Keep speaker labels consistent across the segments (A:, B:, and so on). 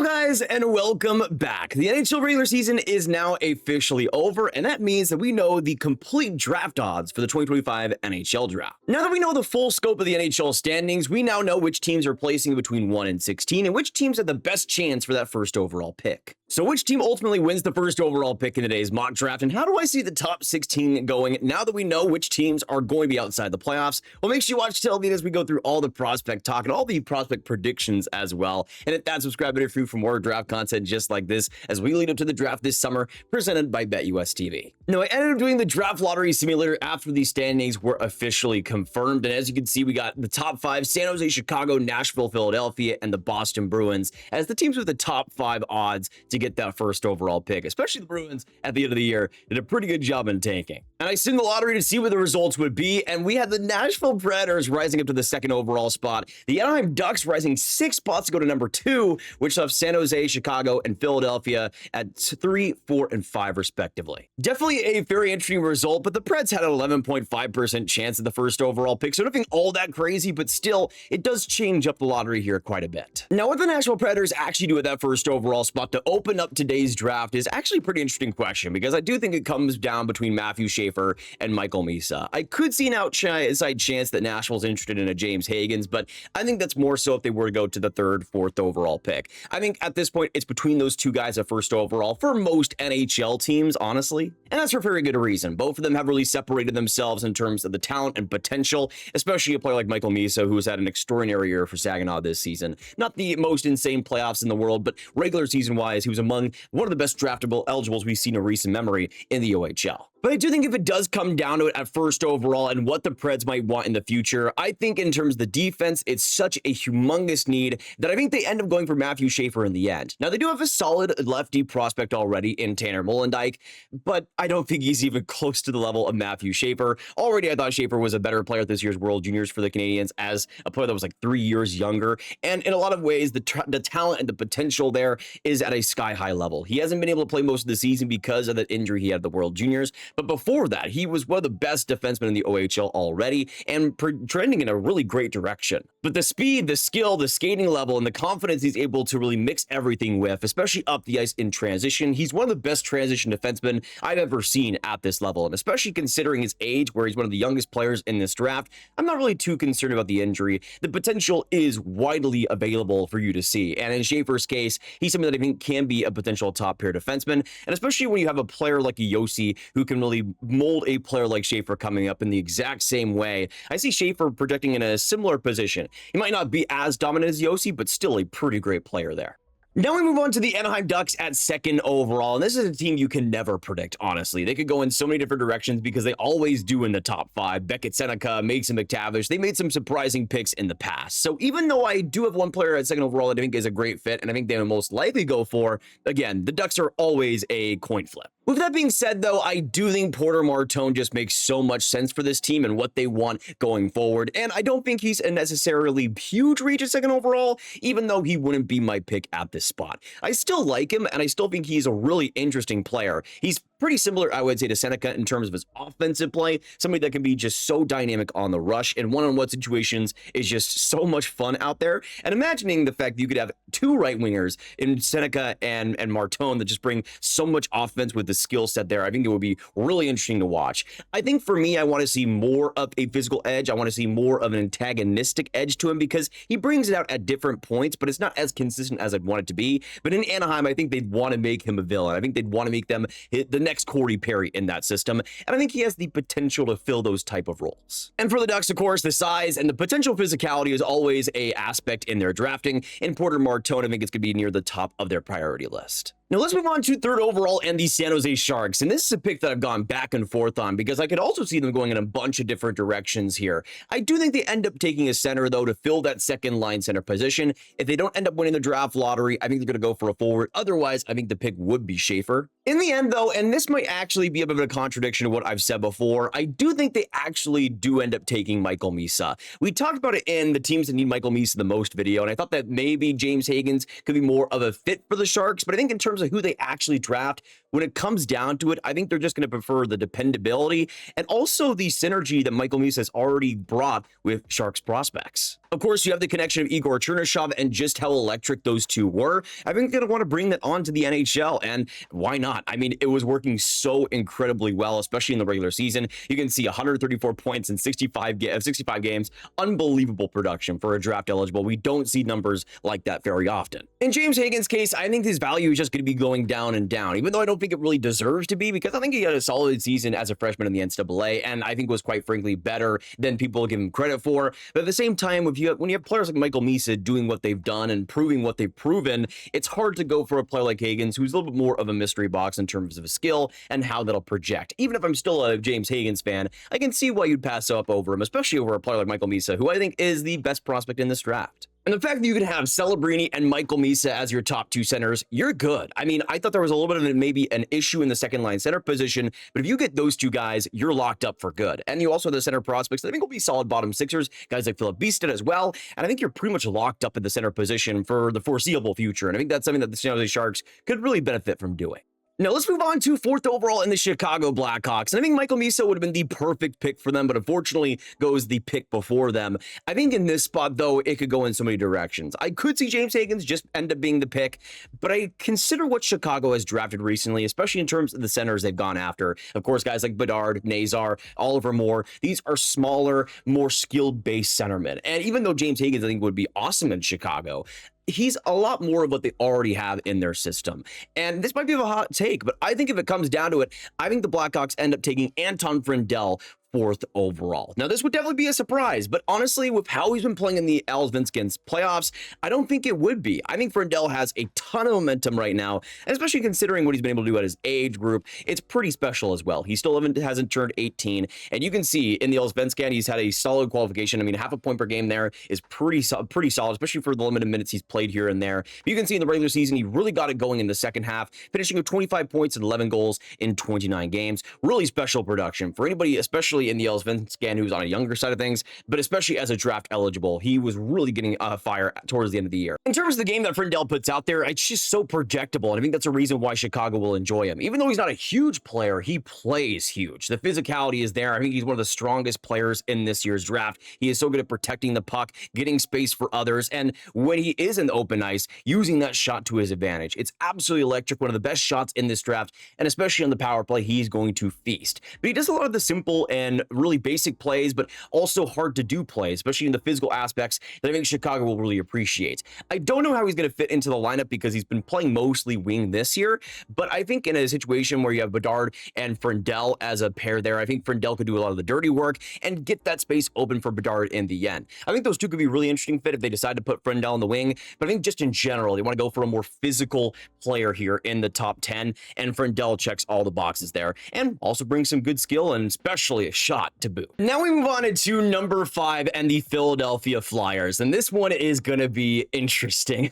A: Guys, and welcome back. The NHL regular season is now officially over, and that means that we know the complete draft odds for the 2025 NHL Draft. Now that we know the full scope of the NHL standings, we now know which teams are placing between 1 and 16 and which teams have the best chance for that first overall pick. So which team ultimately wins the first overall pick in today's mock draft, and how do I see the top 16 going now that we know which teams are going to be outside the playoffs? Well, make sure you watch till the end as we go through all the prospect talk and all the prospect predictions as well. And hit that subscribe button for more draft content just like this as we lead up to the draft this summer, presented by BetUS TV. Now, I ended up doing the draft lottery simulator after these standings were officially confirmed, and as you can see, we got the top 5: San Jose, Chicago, Nashville, Philadelphia, and the Boston Bruins as the teams with the top 5 odds to get that first overall pick. Especially the Bruins at the end of the year did a pretty good job in tanking. And I sent the lottery to see what the results would be, and we had the Nashville Predators rising up to the 2nd overall spot, the Anaheim Ducks rising 6 spots to go to number 2, which left San Jose, Chicago, and Philadelphia at 3, 4, and 5 respectively. Definitely a very interesting result, but the Preds had an 11.5% chance at the first overall pick, so nothing all that crazy, but still, it does change up the lottery here quite a bit. Now, what the Nashville Predators actually do at that first overall spot to open up today's draft is actually a pretty interesting question, because I do think it comes down between Matthew Schaefer and Michael Misa. I could see an outside chance that Nashville's interested in a James Hagens, but I think that's more so if they were to go to the 3rd, 4th overall pick. I think at this point, it's between those two guys at first overall for most NHL teams, honestly. And that's for very good reason. Both of them have really separated themselves in terms of the talent and potential, especially a player like Michael Misa, who has had an extraordinary year for Saginaw this season. Not the most insane playoffs in the world, but regular season-wise, he was among one of the best draftable eligibles we've seen in recent memory in the OHL. But I do think if it does come down to it at first overall and what the Preds might want in the future, I think in terms of the defense, it's such a humongous need that I think they end up going for Matthew Schaefer in the end. Now, they do have a solid lefty prospect already in Tanner Molendyk, but I don't think he's even close to the level of Matthew Schaefer. Already, I thought Schaefer was a better player at this year's World Juniors for the Canadiens as a player that was like 3 years younger. And in a lot of ways, the talent and the potential there is at a sky-high level. He hasn't been able to play most of the season because of the injury he had at the World Juniors, but before that, he was one of the best defensemen in the OHL already and trending in a really great direction. But the speed, the skill, the skating level, and the confidence he's able to really mix everything with, especially up the ice in transition, he's one of the best transition defensemen I've ever seen at this level. And especially considering his age, where he's one of the youngest players in this draft, I'm not really too concerned about the injury. The potential is widely available for you to see. And in Schaefer's case, he's something that I think can be a potential top pair defenseman. And especially when you have a player like Yossi who can really mold a player like Schaefer coming up in the exact same way. I see Schaefer projecting in a similar position. He might not be as dominant as Yossi, but still a pretty great player there. Now we move on to the Anaheim Ducks at 2nd overall, and this is a team you can never predict, honestly. They could go in so many different directions because they always do in the top 5. Beckett Seneca, Mason McTavish, they made some surprising picks in the past. So even though I do have one player at 2nd overall that I think is a great fit, and I think they would most likely go for, again, the Ducks are always a coin flip. With that being said, though, I do think Porter Martone just makes so much sense for this team and what they want going forward, and I don't think he's a necessarily huge reach at 2nd overall, even though he wouldn't be my pick at this spot. I still like him, and I still think he's a really interesting player. He's pretty similar, I would say, to Seneca in terms of his offensive play, somebody that can be just so dynamic on the rush, and one-on-one situations is just so much fun out there. And imagining the fact that you could have 2 right wingers in Seneca and Martone that just bring so much offense with the skill set there, I think it would be really interesting to watch. I think for me, I want to see more of a physical edge. I want to see more of an antagonistic edge to him because he brings it out at different points, but it's not as consistent as I'd want it to be. But in Anaheim, I think they'd want to make him a villain. I think they'd want to make them hit the next Corey Perry in that system, and I think he has the potential to fill those type of roles. And for the Ducks, of course, the size and the potential physicality is always a aspect in their drafting, and Porter Martone, I think it's going to be near the top of their priority list. Now let's move on to 3rd overall and the San Jose Sharks, and this is a pick that I've gone back and forth on because I could also see them going in a bunch of different directions here. I do think they end up taking a center, though, to fill that second line center position. If they don't end up winning the draft lottery, I think they're going to go for a forward. Otherwise, I think the pick would be Schaefer. In the end, though, and this might actually be a bit of a contradiction to what I've said before, I do think they actually do end up taking Michael Misa. We talked about it in the teams that need Michael Misa the most video, and I thought that maybe James Hagens could be more of a fit for the Sharks, but I think in terms of who they actually draft, when it comes down to it, I think they're just going to prefer the dependability and also the synergy that Michael Misa has already brought with Sharks prospects. Of course, you have the connection of Igor Chernyshov and just how electric those two were. I think they're going to want to bring that onto the NHL, and why not? I mean, it was working so incredibly well, especially in the regular season. You can see 134 points in 65 games. Unbelievable production for a draft eligible. We don't see numbers like that very often. In James Hagens' case, I think his value is just going to be going down and down, even though I don't think it really deserves to be, because I think he had a solid season as a freshman in the NCAA, and I think was quite frankly better than people give him credit for. But at the same time, when you have players like Michael Misa doing what they've done and proving what they've proven, it's hard to go for a player like Hagens, who's a little bit more of a mystery box in terms of his skill and how that'll project. Even if I'm still a James Hagens fan, I can see why you'd pass up over him, especially over a player like Michael Misa, who I think is the best prospect in this draft. And the fact that you can have Celebrini and Michael Misa as your top two centers, you're good. I mean, I thought there was a little bit of maybe an issue in the second line center position, but if you get those two guys, you're locked up for good. And you also have the center prospects that I think will be solid bottom sixers, guys like Philip Beeston as well. And I think you're pretty much locked up at the center position for the foreseeable future. And I think that's something that the San Jose Sharks could really benefit from doing. Now, let's move on to 4th overall in the Chicago Blackhawks. And I think Michael Misa would have been the perfect pick for them, but unfortunately goes the pick before them. I think in this spot, though, it could go in so many directions. I could see James Hagens just end up being the pick, but I consider what Chicago has drafted recently, especially in terms of the centers they've gone after. Of course, guys like Bedard, Nazar, Oliver Moore, these are smaller, more skilled-based centermen. And even though James Hagens, I think, would be awesome in Chicago, he's a lot more of what they already have in their system. And this might be a hot take, but I think if it comes down to it, I think the Blackhawks end up taking Anton Frondell 4th overall. Now, this would definitely be a surprise, but honestly, with how he's been playing in the Ihs-Wozniak playoffs, I don't think it would be. I think Frondell has a ton of momentum right now, and especially considering what he's been able to do at his age group, it's pretty special as well. He still hasn't turned 18, and you can see in the Ihs-Wozniak, he's had a solid qualification. I mean, half a point per game there is pretty solid, especially for the limited minutes he's played here and there. But you can see in the regular season, he really got it going in the second half, finishing with 25 points and 11 goals in 29 games. Really special production for anybody, especially in the Ihs-Wozniak, who's on a younger side of things, but especially as a draft eligible, he was really getting fire towards the end of the year. In terms of the game that Frondell puts out there, it's just so projectable, and I think that's a reason why Chicago will enjoy him. Even though he's not a huge player, he plays huge. The physicality is there. I think he's one of the strongest players in this year's draft. He is so good at protecting the puck, getting space for others, and when he is in the open ice, using that shot to his advantage. It's absolutely electric, one of the best shots in this draft, and especially on the power play, he's going to feast. But he does a lot of the simple and really basic plays, but also hard to do plays, especially in the physical aspects that I think Chicago will really appreciate. I don't know how he's going to fit into the lineup because he's been playing mostly wing this year, but I think in a situation where you have Bedard and Frondell as a pair there, I think Frondell could do a lot of the dirty work and get that space open for Bedard in the end. I think those two could be a really interesting fit if they decide to put Frondell on the wing, but I think just in general, they want to go for a more physical player here in the top 10, and Frondell checks all the boxes there and also brings some good skill and especially a shot to boot. Now we move on to number 5 and the Philadelphia Flyers, and this one is going to be interesting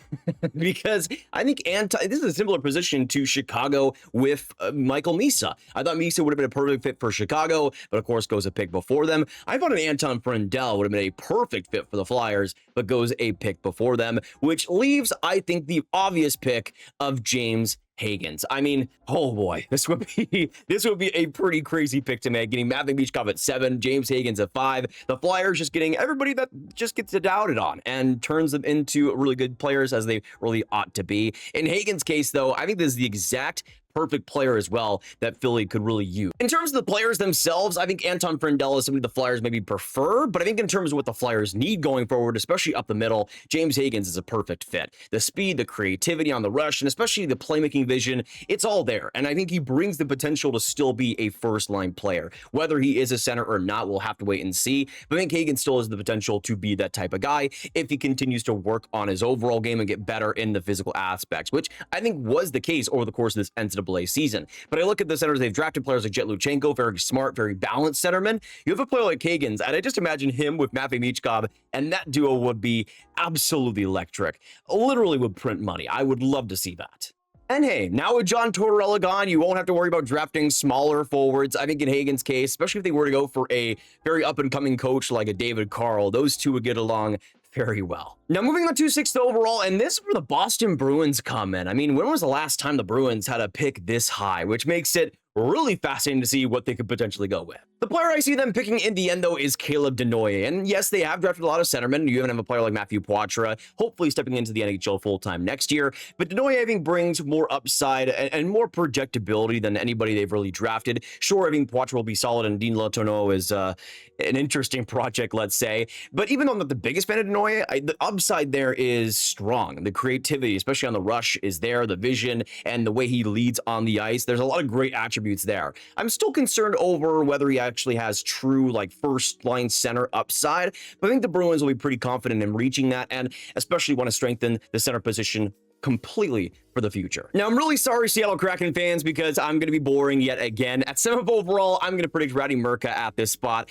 A: because I think this is a similar position to Chicago with Michael Misa. I thought Misa would have been a perfect fit for Chicago, but of course goes a pick before them. I thought an Anton Frondell would have been a perfect fit for the Flyers, but goes a pick before them, which leaves, I think, the obvious pick of James Hagens. I mean, oh boy, this would be a pretty crazy pick to make. Getting Matvei Michkov at 7, James Hagens at 5. The Flyers just getting everybody that just gets doubted on and turns them into really good players as they really ought to be. In Hagens' case, though, I think this is the exact perfect player as well that Philly could really use. In terms of the players themselves, I think Anton Frondell is somebody the Flyers maybe prefer, but I think in terms of what the Flyers need going forward, especially up the middle, James Hagens is a perfect fit. The speed, the creativity on the rush, and especially the playmaking vision, it's all there. And I think he brings the potential to still be a first-line player. Whether he is a center or not, we'll have to wait and see. But I think Hagens still has the potential to be that type of guy if he continues to work on his overall game and get better in the physical aspects, which I think was the case over the course of this NCAA season. But I look at the centers, they've drafted players like Jet Luchenko, very smart, very balanced centerman. You have a player like Hagens, and I just imagine him with Matvei Michkov, and that duo would be absolutely electric. Literally would print money. I would love to see that. And hey, now with John Tortorella gone, you won't have to worry about drafting smaller forwards. I think in Hagens' case, especially if they were to go for a very up-and-coming coach like a David Carl, those two would get along very well. Now moving on to 6th overall, and this is where the Boston Bruins come in. I mean, when was the last time the Bruins had a pick this high, which makes it really fascinating to see what they could potentially go with. The player I see them picking in the end, though, is Caleb Denoye. And yes, they have drafted a lot of centermen. You even have a player like Matthew Poitras, hopefully stepping into the NHL full-time next year. But Denoye, I think, brings more upside and more projectability than anybody they've really drafted. Sure, I think Poitras will be solid, and Dean Letourneau is an interesting project, let's say. But even though I'm not the biggest fan of Denoye, the upside there is strong. The creativity, especially on the rush, is there. The vision and the way he leads on the ice. There's a lot of great attributes there. I'm still concerned over whether he actually has true like first line center upside, but I think the Bruins will be pretty confident in reaching that, and especially want to strengthen the center position completely for the future. Now, I'm really sorry, Seattle Kraken fans, because I'm going to be boring yet again. At 7th overall, I'm going to predict Rowdy Mirka at this spot.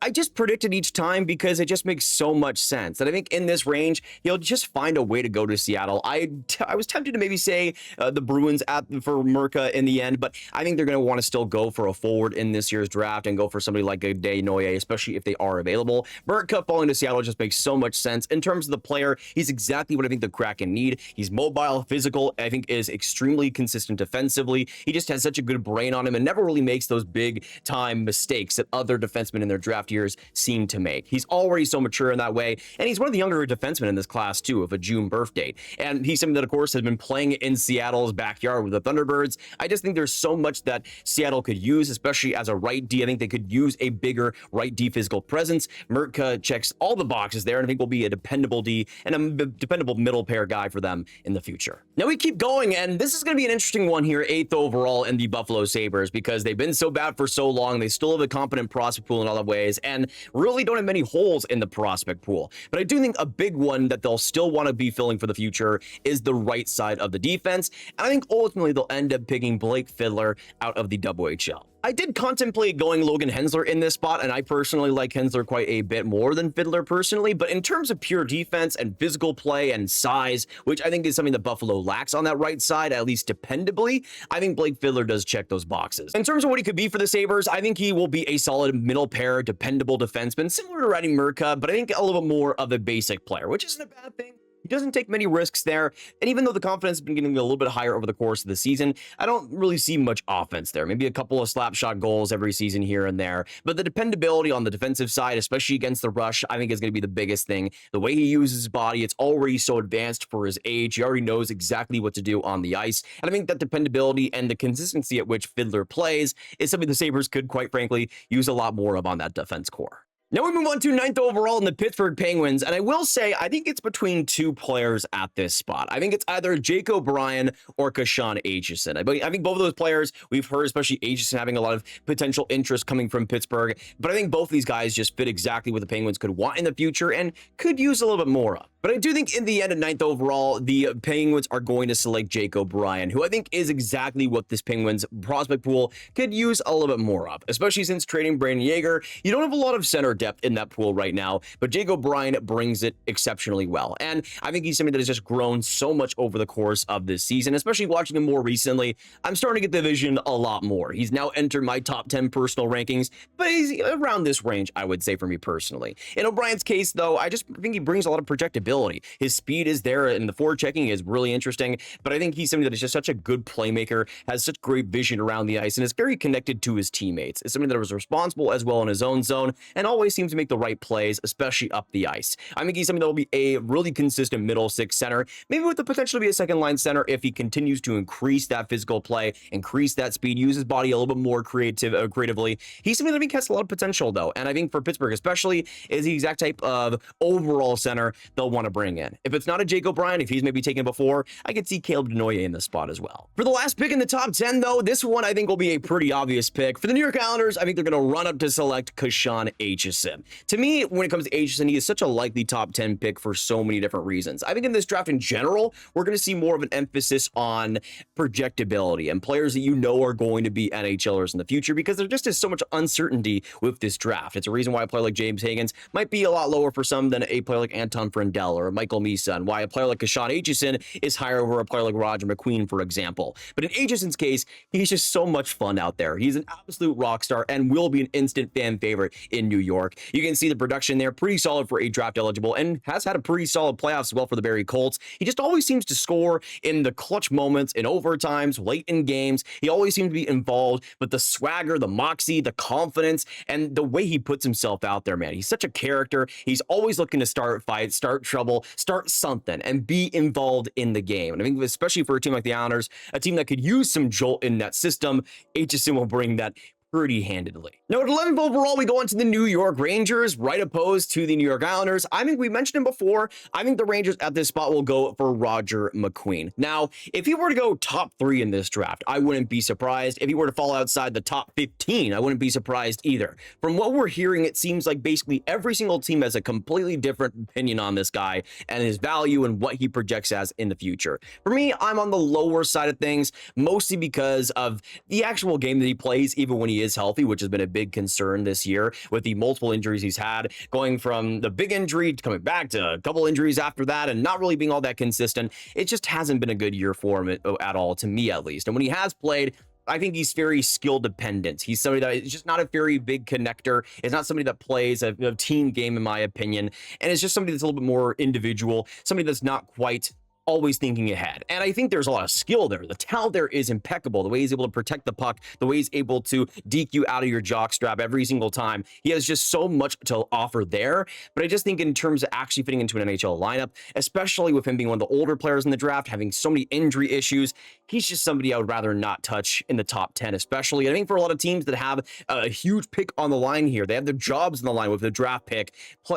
A: I just predict it each time because it just makes so much sense. And I think in this range, he'll just find a way to go to Seattle. I was tempted to maybe say the Bruins for Mirka in the end, but I think they're going to want to still go for a forward in this year's draft and go for somebody like a Denoye, especially if they are available. Mirka falling to Seattle just makes so much sense. In terms of the player, he's exactly what I think the Kraken need. He's mobile, physical, I think is extremely consistent defensively. He just has such a good brain on him and never really makes those big time mistakes that other defensemen in their draft years seem to make. He's already so mature in that way, and he's one of the younger defensemen in this class too, of a June birth date. And he's something that, of course, has been playing in Seattle's backyard with the Thunderbirds. I just think there's so much that Seattle could use, especially as a right D. I think they could use a bigger right D physical presence. Mirka checks all the boxes there, and I think will be a dependable D and a dependable middle pair guy for them in the future. Now we keep going, and this is going to be an interesting one here, 8th overall in the Buffalo Sabres, because they've been so bad for so long. They still have a competent prospect pool in all of ways, and really don't have many holes in the prospect pool. But I do think a big one that they'll still want to be filling for the future is the right side of the defense. And I think ultimately they'll end up picking Blake Fiddler out of the WHL. I did contemplate going Logan Hensler in this spot, and I personally like Hensler quite a bit more than Fiddler personally, but in terms of pure defense and physical play and size, which I think is something that Buffalo lacks on that right side, at least dependably, I think Blake Fiddler does check those boxes. In terms of what he could be for the Sabres, I think he will be a solid middle pair, dependable defenseman, similar to Rowdy Mirka, but I think a little bit more of a basic player, which isn't a bad thing. He doesn't take many risks there, and even though the confidence has been getting a little bit higher over the course of the season, I don't really see much offense there. Maybe a couple of slap shot goals every season here and there, but the dependability on the defensive side, especially against the rush, I think is going to be the biggest thing. The way he uses his body, it's already so advanced for his age. He already knows exactly what to do on the ice, and I think that dependability and the consistency at which Fiddler plays is something the Sabres could, quite frankly, use a lot more of on that defense core. Now we move on to 9th overall in the Pittsburgh Penguins, and I will say I think it's between two players at this spot. I think it's either Jake O'Brien or Kashan Aitchison. I think both of those players, we've heard, especially Aitchison, having a lot of potential interest coming from Pittsburgh, but I think both of these guys just fit exactly what the Penguins could want in the future and could use a little bit more of. But I do think in the end, at 9th overall, the Penguins are going to select Jake O'Brien, who I think is exactly what this Penguins prospect pool could use a little bit more of, especially since trading Brandon Yeager. You don't have a lot of center depth in that pool right now, but Jake O'Brien brings it exceptionally well. And I think he's something that has just grown so much over the course of this season, especially watching him more recently. I'm starting to get the vision a lot more. He's now entered my top 10 personal rankings, but he's around this range, I would say, for me personally. In O'Brien's case, though, I just think he brings a lot of projectability. His speed is there, and the forward checking is really interesting, but I think he's somebody that is just such a good playmaker, has such great vision around the ice, and is very connected to his teammates. It's somebody that was responsible as well in his own zone, and always seems to make the right plays, especially up the ice. I think he's something that will be a really consistent middle six center, maybe with the potential to be a second line center if he continues to increase that physical play, increase that speed, use his body a little bit more creatively. He's something that I think has a lot of potential, though, and I think for Pittsburgh especially is the exact type of overall center they'll want to bring in. If it's not a Jake O'Brien, if he's maybe taken before, I could see Caleb Denoye in this spot as well. For the last pick in the top 10, though, this one I think will be a pretty obvious pick. For the New York Islanders, I think they're going to run up to select Kashan Aitchison. To me, when it comes to Aitchison, he is such a likely top 10 pick for so many different reasons. I think in this draft in general, we're going to see more of an emphasis on projectability and players that you know are going to be NHLers in the future, because there just is so much uncertainty with this draft. It's a reason why a player like James Hagens might be a lot lower for some than a player like Anton Frondell Frondell or Michael Misa, and why a player like Sean Aitchison is higher over a player like Roger McQueen, for example. But in Aitchison's case, he's just so much fun out there. He's an absolute rock star and will be an instant fan favorite in New York. You can see the production there, pretty solid for a draft eligible, and has had a pretty solid playoffs as well for the Barrie Colts. He just always seems to score in the clutch moments, in overtimes, late in games. He always seems to be involved, but the swagger, the moxie, the confidence, and the way he puts himself out there, man. He's such a character. He's always looking to start fights, start trouble, start something, and be involved in the game. And I think especially for a team like the Islanders, a team that could use some jolt in that system, Aitchison will bring that pretty handedly. Now at 11th overall, we go into the New York Rangers, right opposed to the New York Islanders. I think we mentioned him before. I think the Rangers at this spot will go for Roger McQueen. Now, if he were to go top 3 in this draft, I wouldn't be surprised. If he were to fall outside the top 15, I wouldn't be surprised either. From what we're hearing, it seems like basically every single team has a completely different opinion on this guy and his value and what he projects as in the future. For me, I'm on the lower side of things, mostly because of the actual game that he plays, even when he is healthy, which has been a big concern this year with the multiple injuries he's had, going from the big injury to coming back to a couple injuries after that and not really being all that consistent. It just hasn't been a good year for him at all, to me at least. And when he has played, I think he's very skill dependent. He's somebody that is just not a very big connector. It's not somebody that plays a team game, in my opinion. And it's just somebody that's a little bit more individual, somebody that's not quite always thinking ahead. And I think there's a lot of skill there. The talent there is impeccable. The way he's able to protect the puck, the way he's able to deke you out of your jockstrap every single time. He has just so much to offer there. But I just think in terms of actually fitting into an NHL lineup, especially with him being one of the older players in the draft, having so many injury issues, he's just somebody I would rather not touch in the top 10, especially. I think for a lot of teams that have a huge pick on the line here, they have their jobs on the line with the draft pick.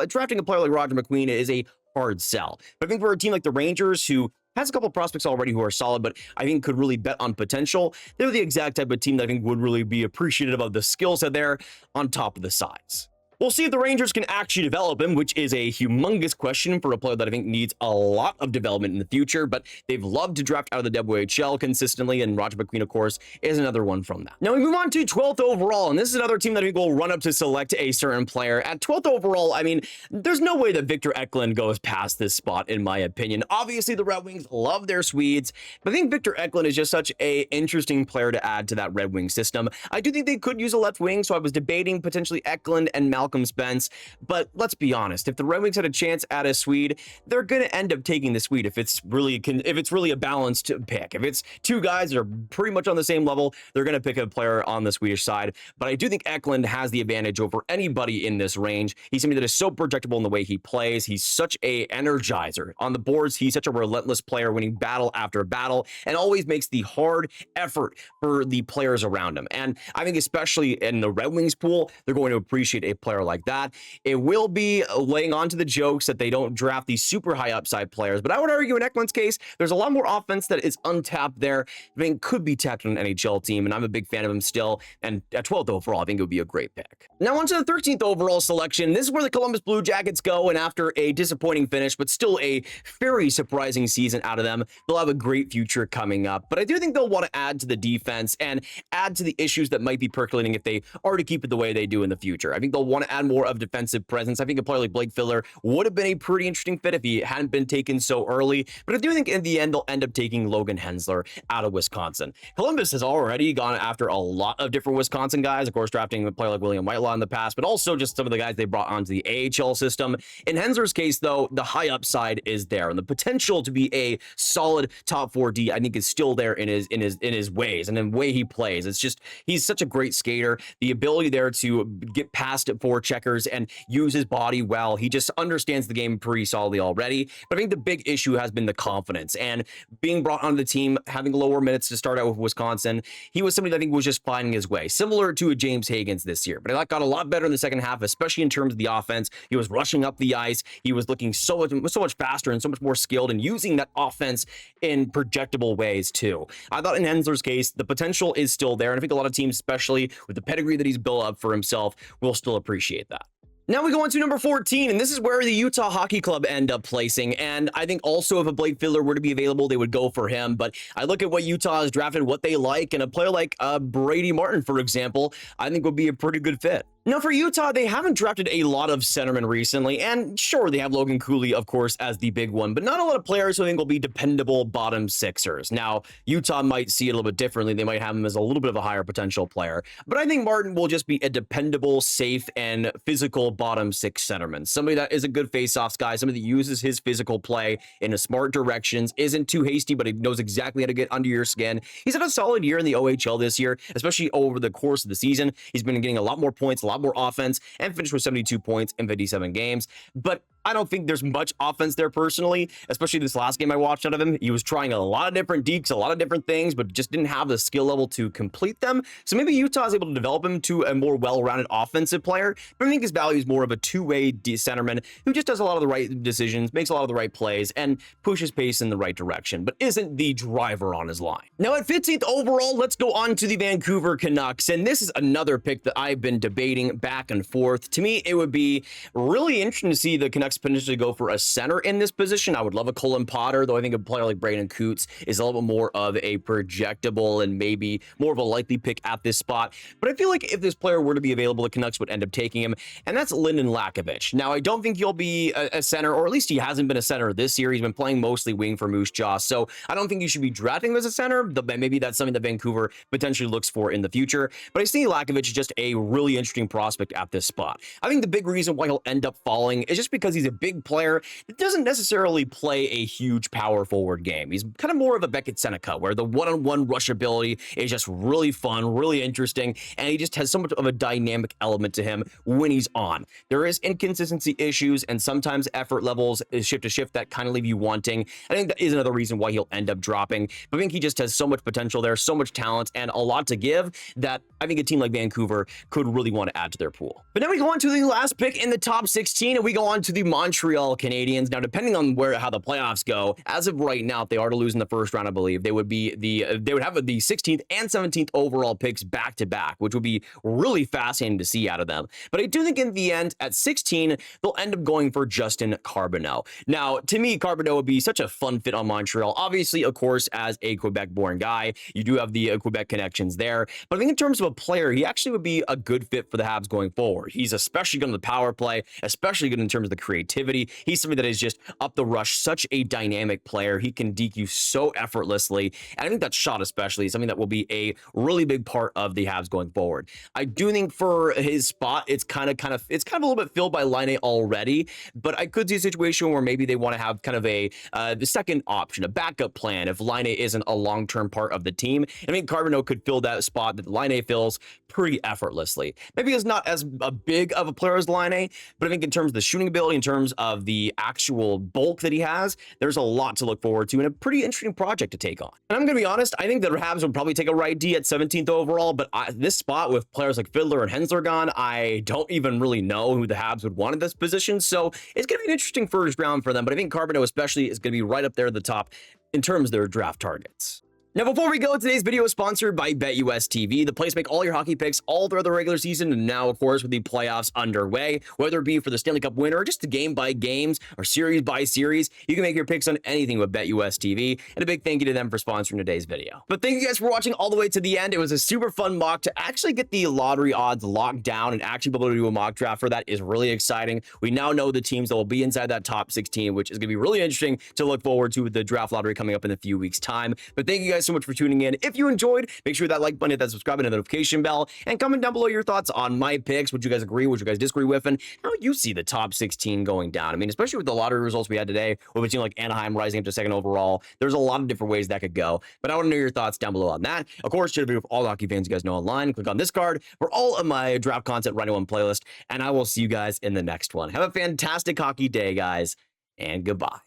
A: Drafting a player like Roger McQueen is a hard sell. But I think for a team like the Rangers, who has a couple of prospects already who are solid, but I think could really bet on potential, they're the exact type of team that I think would really be appreciative of the skill set there on top of the size. We'll see if the Rangers can actually develop him, which is a humongous question for a player that I think needs a lot of development in the future, but they've loved to draft out of the WHL consistently, and Roger McQueen, of course, is another one from that. Now we move on to 12th overall, and this is another team that I think will run up to select a certain player. At 12th overall, I mean, there's no way that Victor Eklund goes past this spot, in my opinion. Obviously, the Red Wings love their Swedes, but I think Victor Eklund is just such a interesting player to add to that Red Wing system. I do think they could use a left wing, so I was debating potentially Eklund and Malcolm Spence, but let's be honest, if the Red Wings had a chance at a Swede, they're going to end up taking the Swede if it's really a balanced pick. If it's two guys that are pretty much on the same level, they're going to pick a player on the Swedish side. But I do think Eklund has the advantage over anybody in this range. He's somebody that is so projectable in the way he plays. He's such a energizer on the boards. He's such a relentless player, winning battle after battle, and always makes the hard effort for the players around him. And I think especially in the Red Wings pool, they're going to appreciate a player like that. It will be laying on to the jokes that they don't draft these super high upside players, but I would argue in Eklund's case, there's a lot more offense that is untapped there. I mean, could be tapped on an NHL team, and I'm a big fan of him still. And at 12th overall, I think it would be a great pick. Now on to the 13th overall selection. This is where the Columbus Blue Jackets go, and after a disappointing finish, but still a very surprising season out of them, they'll have a great future coming up. But I do think they'll want to add to the defense and add to the issues that might be percolating if they are to keep it the way they do in the future. I think they'll want to add more of defensive presence. I think a player like Blake Filler would have been a pretty interesting fit if he hadn't been taken so early, but I do think in the end they'll end up taking Logan Hensler out of Wisconsin. Columbus has already gone after a lot of different Wisconsin guys, of course drafting a player like William Whitelaw in the past, but also just some of the guys they brought onto the AHL system. In Hensler's case though, the high upside is there, and the potential to be a solid top 4D I think is still there in his ways and in the way he plays. It's just, he's such a great skater. The ability there to get past four checkers and use his body well. He just understands the game pretty solidly already. But I think the big issue has been the confidence, and being brought onto the team, having lower minutes to start out with Wisconsin. He was somebody that I think was just finding his way, similar to a James Hagens this year. But I got a lot better in the second half, especially in terms of the offense. He was rushing up the ice. He was looking so much faster and so much more skilled, and using that offense in projectable ways too. I thought in Hensler's case, the potential is still there, and I think a lot of teams, especially with the pedigree that he's built up for himself, will still appreciate that. Now we go on to number 14, and this is where the Utah Hockey Club end up placing. And I think also if a Blake Filler were to be available, they would go for him. But I look at what Utah has drafted, what they like, and a player like Brady Martin, for example, I think would be a pretty good fit. Now, for Utah, they haven't drafted a lot of centermen recently, and sure, they have Logan Cooley, of course, as the big one, but not a lot of players who I think will be dependable bottom sixers. Now, Utah might see it a little bit differently. They might have him as a little bit of a higher potential player, but I think Martin will just be a dependable, safe, and physical bottom six centerman. Somebody that is a good face-offs guy, somebody that uses his physical play in a smart directions, isn't too hasty, but he knows exactly how to get under your skin. He's had a solid year in the OHL this year, especially over the course of the season. He's been getting a lot more points, a lot more offense, and finished with 72 points in 57 games. But I don't think there's much offense there personally, especially this last game I watched out of him. He was trying a lot of different dekes, a lot of different things, but just didn't have the skill level to complete them. So maybe Utah is able to develop him to a more well-rounded offensive player, but I think his value is more of a two-way centerman who just does a lot of the right decisions, makes a lot of the right plays, and pushes pace in the right direction, but isn't the driver on his line. Now at 15th overall, let's go on to the Vancouver Canucks, and this is another pick that I've been debating back and forth. To me, it would be really interesting to see the Canucks potentially go for a center in this position. I would love a Colin Potter, though I think a player like Brandon Coots is a little bit more of a projectable and maybe more of a likely pick at this spot. But I feel like if this player were to be available, the Canucks would end up taking him, and that's Lyndon Lakovic. Now, I don't think he'll be a center, or at least he hasn't been a center this year. He's been playing mostly wing for Moose Jaw, so I don't think you should be drafting him as a center, but maybe that's something that Vancouver potentially looks for in the future. But I see Lakovic is just a really interesting prospect at this spot. I think the big reason why he'll end up falling is just because he's a big player that doesn't necessarily play a huge power forward game. He's kind of more of a Beckett Seneca, where the one-on-one rush ability is just really fun, really interesting, and he just has so much of a dynamic element to him when he's on. There is inconsistency issues, and sometimes effort levels is shift to shift that kind of leave you wanting. I think that is another reason why he'll end up dropping. But I think he just has so much potential there, so much talent, and a lot to give that I think a team like Vancouver could really want to add to their pool. But now we go on to the last pick in the top 16, and we go on to the Montreal Canadiens. Now, depending on how the playoffs go, as of right now, if they are to lose in the first round, I believe they would have the 16th and 17th overall picks back to back, which would be really fascinating to see out of them. But I do think in the end, at 16, they'll end up going for Justin Carbonneau. Now, to me, Carbonneau would be such a fun fit on Montreal. Obviously, of course, as a Quebec-born guy, you do have the Quebec connections there. But I think in terms of a player, he actually would be a good fit for the Habs going forward. He's especially good on the power play, especially good in terms of the creativity. He's somebody that is just up the rush, such a dynamic player. He can deke you so effortlessly. And I think that shot especially is something that will be a really big part of the Habs going forward. I do think for his spot, it's kind of a little bit filled by Laine already, but I could see a situation where maybe they want to have kind of the second option, a backup plan if Laine isn't a long-term part of the team. I mean, Carbonneau could fill that spot that Laine fills pretty effortlessly. Maybe he's not as big of a player as Laine, but I think in terms of the shooting ability, in terms of the actual bulk that he has, there's a lot to look forward to and a pretty interesting project to take on. And I'm going to be honest, I think the Habs would probably take a right D at 17th overall, but this spot with players like Fiddler and Hensler gone, I don't even really know who the Habs would want in this position, so it's going to be an interesting first round for them, but I think Carbonneau especially is going to be right up there at the top in terms of their draft targets. Now, before we go, today's video is sponsored by BetUS TV, the place to make all your hockey picks all throughout the regular season, and now, of course, with the playoffs underway. Whether it be for the Stanley Cup winner or just the game by games or series by series, you can make your picks on anything with BetUS TV, and a big thank you to them for sponsoring today's video. But thank you guys for watching all the way to the end. It was a super fun mock. To actually get the lottery odds locked down and actually be able to do a mock draft for that is really exciting. We now know the teams that will be inside that top 16, which is going to be really interesting to look forward to with the draft lottery coming up in a few weeks' time. But thank you guys so much for tuning in. If you enjoyed, make sure that like button, hit that subscribe and the notification bell, and comment down below your thoughts on my picks. Would you guys agree? Would you guys disagree with? And how you see the top 16 going down? I mean, especially with the lottery results we had today, with a team like Anaheim rising up to second overall, there's a lot of different ways that could go. But I want to know your thoughts down below on that. Of course, share the video with all the hockey fans you guys know online. Click on this card for all of my draft content right in one playlist, and I will see you guys in the next one. Have a fantastic hockey day, guys, and goodbye.